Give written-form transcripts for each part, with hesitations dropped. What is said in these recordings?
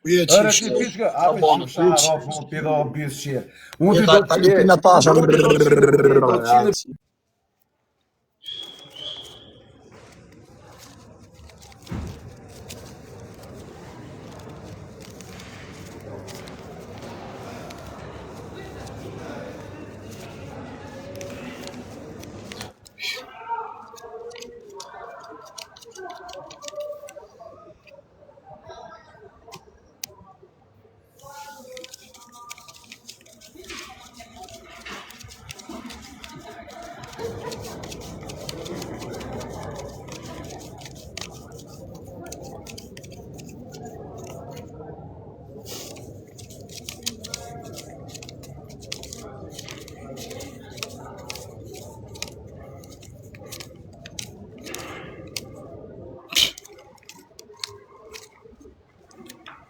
Pije qishke. Qishke, apo qishke, apo pida o bisqe. Unë Ta lipin Natasha.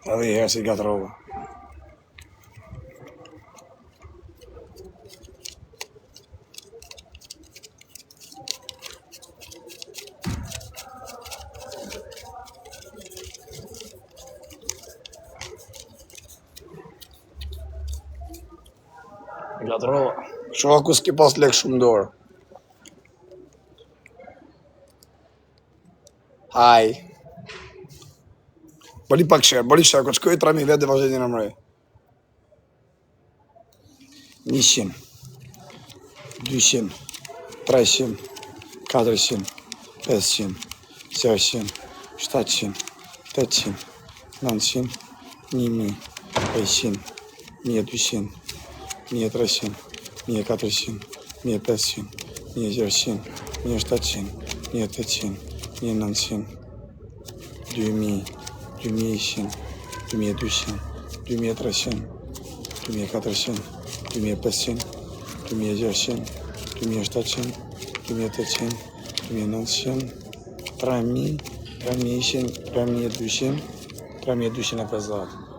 Edhe i herë si gatrova. Gatrova. Shoha ku s'ki pas lek shumë dorë. Haj. Bëri pak shërë, bëri shërë, këtë shkoj 3.000 vetë dhe vazhdetin në mrej. 100, 200, 300, 400, 500, 600, 700, 800, 900, 1000, 500, 1200, 1300, 1400, 1500, 1600, 1700, 1800, 1900, 2000, 2100, 2200, 2300, 2400, 2500, 2600, 2700, 2800, 2900, 3000, 3100, 3200, 3250.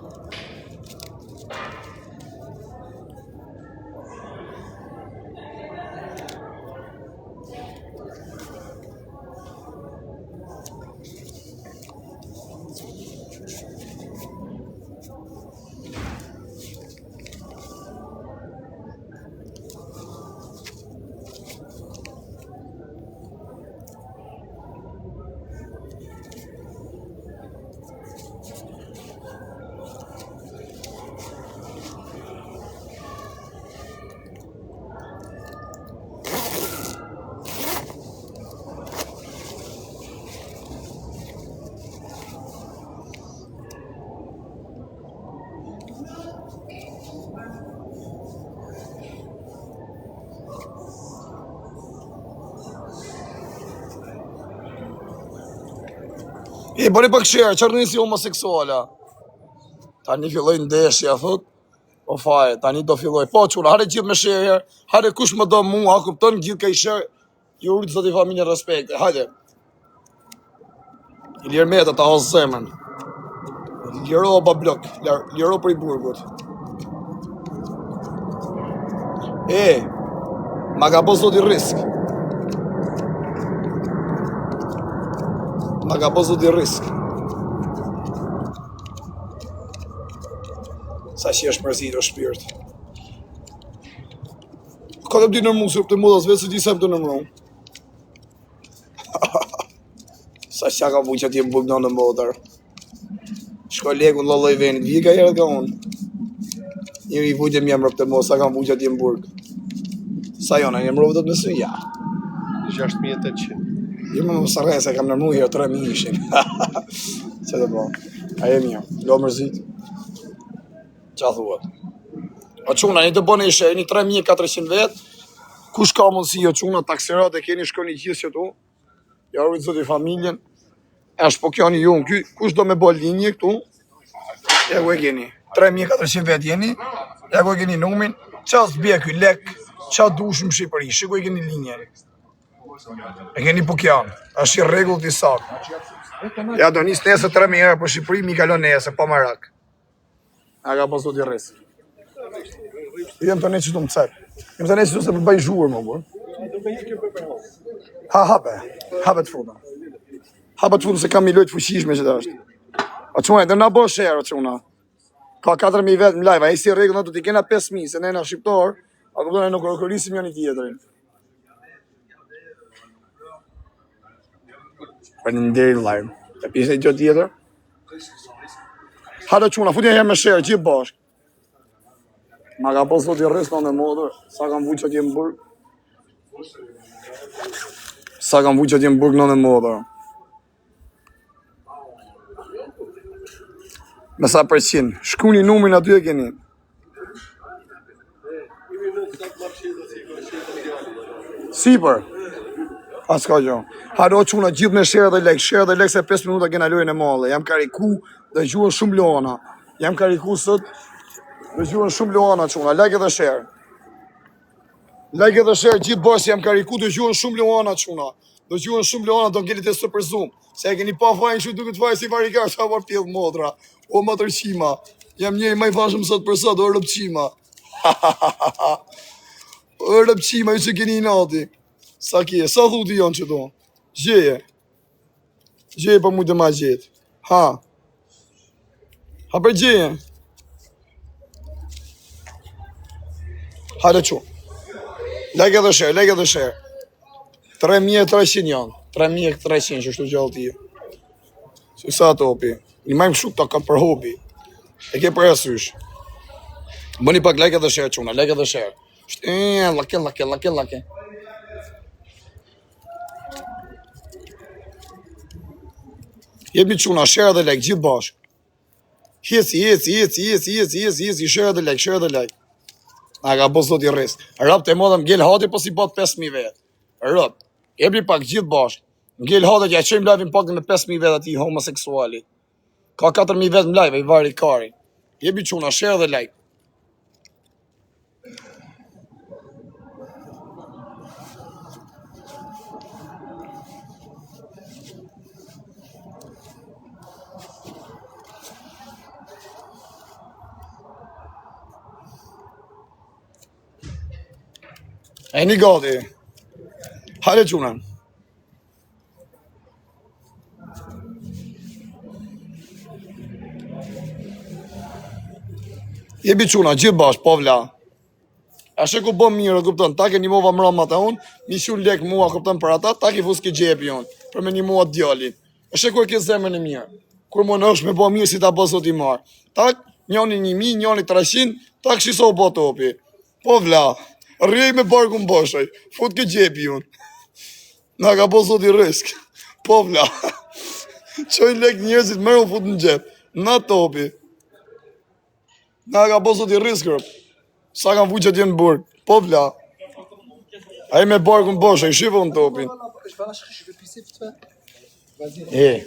E bëri pak shërë, qërë nisi homoseksuala. Tani filloj ndeshja, thot. O fare, tani do filloj. Po qura, hare gjithë me shërë, hare kush më do mu, ha kupton, gjithë ka i shërë. Ju rritë zoti familje respekte, hajde. Ilir Meta ta osë zemën. Liro o bablok, liro për i burgut. Ma ka po zoti risk. Ma ka po zoti risk. Sa që është mërzit o shpirt. Ka të pëti nërmu, se për të mudas vetë, se ti se për të nërmu. Sa që ka pu që ti më bugno në mbotër. Shko leku në lolloj venit, vika herët ka unë. Njëri i vujtje më jam rëpë të mos, sa ka pu që ti më burg. Sa jona, një më rëpë të të nësë, ja. 6800. Jo më sërrej se kam nërmu herë 3000 ishin. Që të po. A e mjë, lo mërzit. Qa thuat? O quna, një të bëne ishe, një 3400 vetë, kush ka mundësi o quna, taksirat e keni shkoni gjithë që tu, ja rritë zoti familjen, është po kjo një ju, kush do me bo linje këtu, ja ku e keni, 3400 vetë jeni, ja ku e keni numin, qa s'bje këj lek, qa dush më Shqipëri, shiku e keni linje. E keni po kjo, është i regull t'i sakë. Ja do njës nesë 3000 herë për Shqipëri, mi kalon nesë, pa marak. A ka pas do t'i rresë. Jem të ne që tu më cep. Jem të ne që tu se përbaj zhurë më bërë. Ha, hape të futa. Hape të futa se kam i lojtë fushishme që të është. A quna, dhe nga bo shërë, a quna. Ka 4.000 vetë në live, a i si rregull në du t'i kena 5.000, se ne në shqiptar, a këpëtën e nuk rëkërisim janë i tjetërin. Për në nderi live, e pisë e gjë tjetër. Hado quna, futja herë me share, gjithë bashkë. Ma ka pas sot i rrisë në modër, sa kam vu që t'jem burg. Sa kam vu që t'jem burg në modër. Me sa përqin, shkuni numrin aty e keni. Sipër. As ka gjo. Hado quna gjithë me share dhe like se 5 minuta kena lojën e mallë. Jam kariku dhe gjuhën shumë lojëna. Jam kariku sot dhe gjuhën shumë lojëna quna. Like edhe share. Like edhe share gjithë bashkë jam kariku dhe gjuhën shumë lojëna quna. Dhe gjuhën shumë lojëna do ngelit e së për zoom. Se e keni pa fajnë që duket fajnë si varikar që avar pjellë modra. O më tërqima. Jam njëri maj fashëm sot për sot, o rëpqima. O rëpqima ju që keni i nati. Sa kje, sa thuti janë që do? Gjeje. Gjeje për mu të ma gjetë. Ha. Ha për gjeje. Hajde që. Like edhe share. 3.300 janë. 3.300 që shtu gjallë t'i. Si sa topi. Një majmë shuk ta kam për hobi. E ke për esysh. Bëni pak like edhe share quna, like edhe share. Lake. Jemi quna, share dhe like, gjithë bashkë. Hieci, share dhe like. A ka po sot i rris. Rap të modëm ngell hati po si pat 5.000 vetë. Rap, jemi pak gjithë bashkë. Ngell hati ja qëjmë live-in pak me 5.000 vetë ati homoseksuali. Ka 4.000 vetë në live, i vari kari. Jemi quna, share dhe like. E një gati. Hajde quna. Jebi quna, gjithë bashkë, po vla. Ashe ku bëm mirë, kupton, ta ke një mova mrama të unë, një shun lek mua, kupton, për ata, ta ke fus ke gjepi unë, për me një mua të djali. Ashe ku e ke zemën e mirë. Kur më në është me bo mirë si ta bësot i marë. Tak, njoni 1.000, njoni 300, tak shiso bo topi. Po vla, rrej me barku më boshaj, fut ke gjepi unë. Na ka bësot i risk. Po vla. Qoj lek njëzit, mërë u fut në gjep. Na topi. Na ka bësot i risk, rëp. Sa kam vuqet jenë burg. Po vla. A i me barku më boshaj, shifë unë topin. E.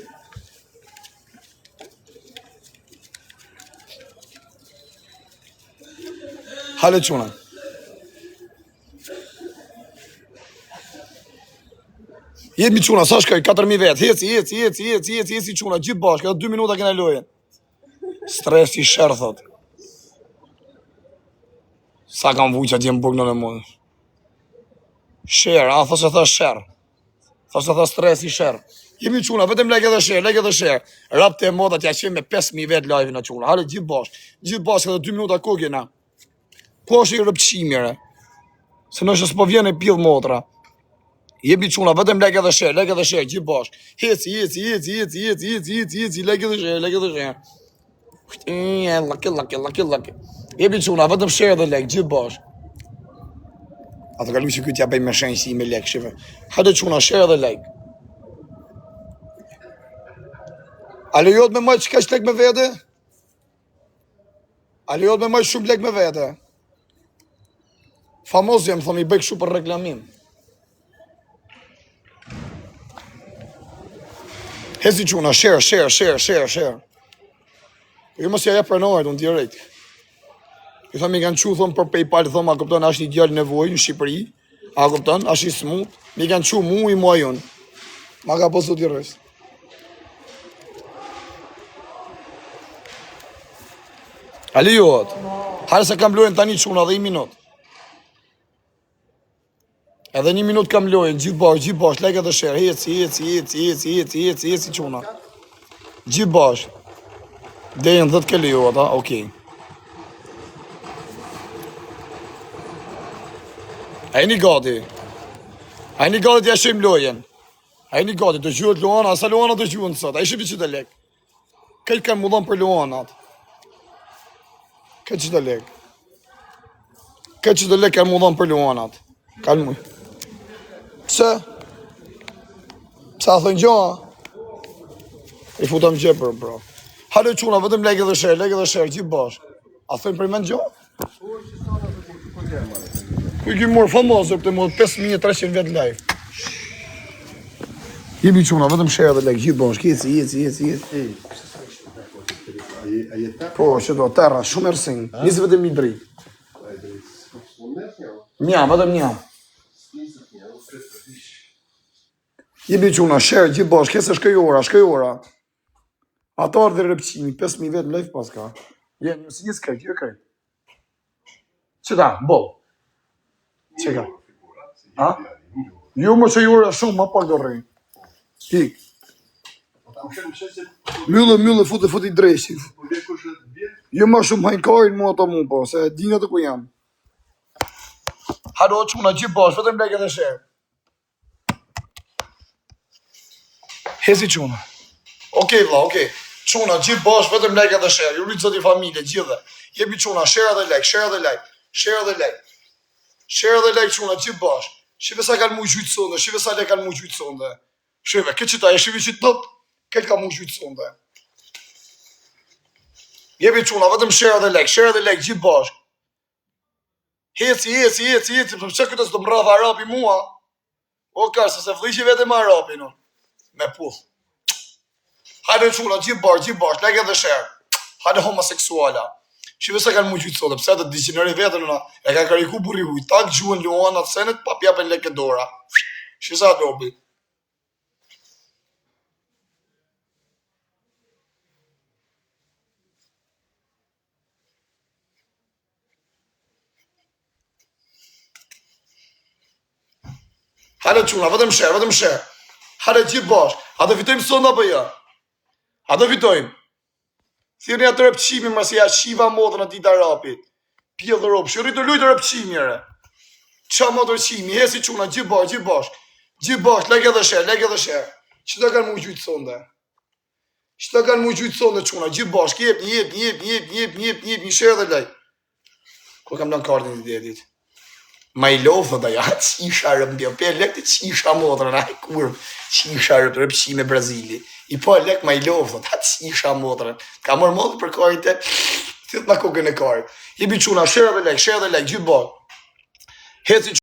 Hale quna. Jemi quna, sa shkaj, 4.000 vetë, heci quna, gjithë bashkë, edhe 2 minuta kena lojen. Stres i shërë, thot. Sa kam vuj që t'jem burg në mundë. Shërë, a, thos e tha shërë. Thos e tha stres i shërë. Jemi quna, vetëm like edhe shërë. Rap të e moda t'ja qenë me 5.000 vetë live në quna. Hale gjithë bashkë, edhe 2 minuta ko kena. Po është i rëpqimire. Se nështë s'po vjen e pillë motra. Jebi quna, vetëm like edhe share, gjithë bashkë. Heci, like edhe share. Lake. Jebi quna, vetëm share dhe like, gjithë bashkë. A të kalu që këtë ja bëj me shenjë si me like, shive. Hajde quna, share dhe like. A lejot me majtë qëka që like me vete? A lejot me majtë shumë like me vete? Famoz jam, thëm i bëj kështu për reklamim. Hezi quna, share. Jo mos ja pranojt, unë direkt. I thëm i kanë qu, thëm për PayPal, thëm a këpton ashtë një djallë nevoj në Shqipëri, a këpton, ashtë i smut, mi kanë qu mu i mua jonë. Ma ka posu t'i rrës. Ali jot, hajde se kam lojen tani quna dhe 1 minut. Edhe 1 minut kam lojen, gjithë bash, like edhe share, heci quna. Gjithë bash. Dejën 10 ke lejo ata, okej. A jeni gati? A jeni gati t'ja shim lojen? A jeni gati, të gjuhet Luana, sa Luana të gjuhet sot? A i shipi që të lek? Këtë kanë mudon për Luanat. Këtë që të lek? Këtë që të lek kanë mudon për Luanat. Kalmuj. Pse? Pse a thënë gjoha? I futëm gjepër, bro. Hale quna, vetëm lek edhe shërë, gjithë bashkë. A thënë për men gjoha? Kuj ki morë famosër për të morë 5300 vetë live. Jebi quna, vetëm shërë dhe lek, gjithë bashkë, jeci. Po, që do, terra, shumë ersin, njësë vetëm një drejt. Mja, vetëm mja. Jebi quna, shërë, gjithë bashkë, kese shkëj ora. Ato ardhe rëpqimi, 5000 vetë live pas ka. Jenë, si njësë krejt, jo krejt. Që ta, bol. Që ka? Ha? Jo më që jura shumë, ma pak do rrej. Hik. Myllë, fut i drejshin. Jo më shumë hajnë karin mua ato mu, po, se dina të ku jam. Hado quna, gjithë bash, vetëm leke dhe shërë. Hezi quna. Okej, vla, okej. Quna, gjithë bash, vetëm leke dhe shërë. Ju rritë zoti familje, gjithë. Jebi quna, shërë dhe like, shërë dhe like quna, gjithë bash. Shive sa kanë mu gjujtë sonde, shive sa le kanë mu gjujtë sonde. Shive, këtë qëta e shive që të tëpë, këtë ka mu gjujtë sonde. Jebi quna, vetëm shërë dhe like, gjithë bash. Heci, për që këtë së të më rrath Arapi mua? O ka, se se vlishi vete më Arapi, no? Me puth. Hajde quna, gjithë bash, like edhe shërë. Hajde homoseksuala. Shive se kanë mu gjytë sotë, pëse të diqinëri vetën nëna, e ka kariku buri huj, tak gjuën Luana të senet, pa pjapen leke dora. Shive sa dobi. Hajde quna, vetëm shërë. Hajde gjithë bash, a të fitojmë sonda për ja? A të fitojmë? Thirë një atë rëpqimi më se ja shiva modën e dita rapit. Pjellë dhe ropë, shërri të lujtë rëpqimi ere. Qa më të rëpqimi, hesi quna, gjithë bash. Gjithë bash, leke dhe shërë. Që të kanë mu gjujtë sonde? Quna, gjithë bash, jep një shërë dhe lej. Ko kam lënë kartin të detit? Ma i lovë dhe ja, qisha rëpë ndjo, pe lek të qisha modrën, aj kurvë, qisha rëpqime Brazili. I po lek ma i lovë, ta qisha modrën. Ka mërë modrë për karit e, thithë ma kokën e karit. Jebi quna, shërë dhe lek, gjithë bërë. Heci